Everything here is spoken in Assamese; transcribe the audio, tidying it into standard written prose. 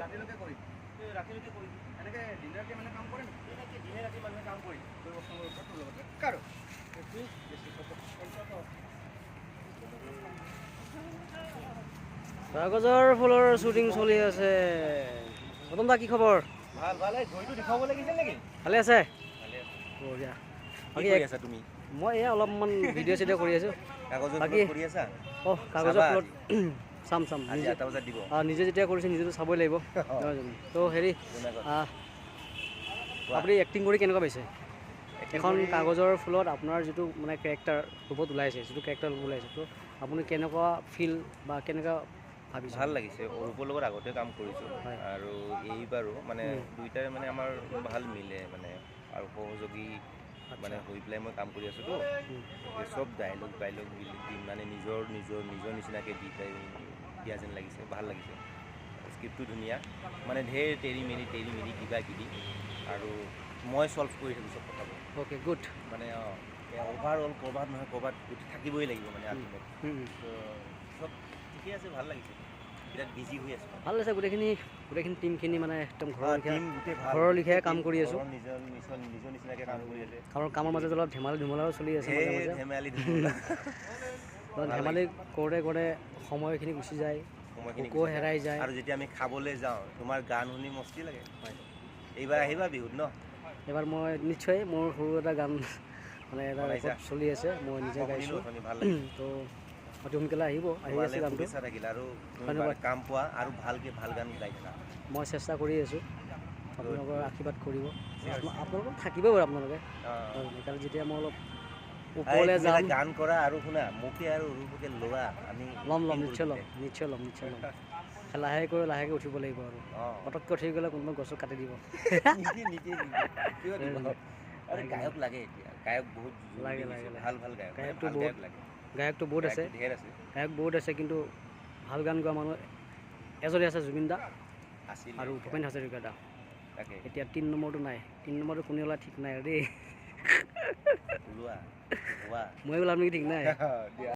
ৰাতিলৈকে কৰি ৰাতিলৈকে কৰি এনেকৈ দিনে ৰাতি মানে কাম কৰে নেকি? এনেকৈ দিনে ৰাতি মানুহে কাম কৰি ব্যৱস্থাৰ ওপৰত তোৰ লগতে কাৰো কাগজৰ ফুলৰ শ্বুটিং চলি আছে। গৌতম দা কি খবৰ? ভাল ভাল। এই ঘড়ীটো দেখুৱাব লাগিছিল নেকি? ভালে আছে? ভালে আছে। বঢ়িয়া। কি কৰি আছা তুমি? মই এয়া অলপমান ভিডিঅ' চিডিঅ' কৰি আছোঁ। কাগজৰ বাকী ফুলত কৰি আছা? কাগজৰ ফুলত চাম আজি 8টা বজাত দিব। নিজে যেতিয়া কৰিছে নিজেতো চাবই লাগিব। তো হেৰি আপুনি এক্টিং কৰি কেনেকুৱা পাইছে? এখন কাগজৰ ফুলত আপোনাৰ যিটো মানে কেৰেক্টাৰ ৰূপত ওলাইছে, যিটো কেৰেক্টাৰ ওলাইছে, তো আপুনি কেনেকুৱা ফিল বা কেনেকুৱা ভাবিছে? ভাল লাগিছে। অৰূপৰ লগত আগতে কাম কৰিছোঁ আৰু এইবাৰো মানে দুইটাৰে মানে আমাৰ ভাল মিলে মানে আৰু সহযোগী মানে হৈ পেলাই মই কাম কৰি আছোঁতো। চব ডাইলগ দি মানে নিজৰ নিচিনাকৈ দি পাই দিয়া যেন লাগিছে, ভাল লাগিছে। স্ক্ৰিপ্টটো ধুনীয়া, মানে ঢেৰ তেৰি মেলি কিবা কিবি আৰু মই চল্ভ কৰি থাকোঁ চব কথাবোৰ। Okay good. মানে অভাৰঅল ক'ৰবাত নহয় ক'ৰবাত থাকিবই লাগিব মানে আল্টিমেট। চব ঠিকে আছে, ভাল লাগিছে। বিৰাট বিজি হৈ আছোঁ। ভাল লাগিছে গোটেইখিনি টিমখিনি মানে একদম ঘৰৰ লিখীয়া কাম কৰি আছোঁ। নিজৰ নিচিনাকৈ কাম কৰি আছে। কাৰণ কামৰ মাজত অলপ ধেমালি ধুমলাও চলি আছে। ধেমালি ধেমালি কৰোঁতে সময়খিনি গুচি যায়, আকৌ হেৰাই যায়। আৰু যেতিয়া আমি খাবলৈ যাওঁ তোমাৰ গান শুনি মস্তি লাগে। এইবাৰ আহিবা বিহুত ন? এইবাৰ মই নিশ্চয় মোৰ সৰু এটা গান মানে এটা ৰেকৰ্ড চলি আছে, মই নিজে গাইছোঁ। তো অতি সোনকালে আহি আছে গানটো। থাকিলে আৰু ধন্যবাদ। কাম পোৱা আৰু ভালকৈ ভাল গান গাই থাকা। মই চেষ্টা কৰি আছোঁ, আপোনালোকৰ আশীৰ্বাদ কৰিব। আপোনালোকক থাকিব বাৰু আপোনালোকে। সেইকাৰণে যেতিয়া মই অলপ ওপৰলৈ যাম গান কৰা আৰু শুনা মোকে আৰু অৰূপকে লোৱা, আমি ল'ম নিশ্চয় ল'ম। লাহেকৈ উঠিব লাগিব আৰু পটককৈ উঠি গ'লে কোনোবা গছক কাটি দিব। গায়ক লাগে এতিয়া, গায়ক বহুত লাগে ভাল গায়ক। গায়কটো বহুত আছে, গায়ক বহুত আছে, কিন্তু ভাল গান গোৱা মানুহ এজনে আছে, জুবিন দা আৰু ভূপেন হাজৰিকা দা। এতিয়া 3 নম্বৰটো নাই, 3 নম্বৰটো কোনে ওলাই ঠিক নাই আৰু দেই। মই ওলাম নেকি ঠিক নাই।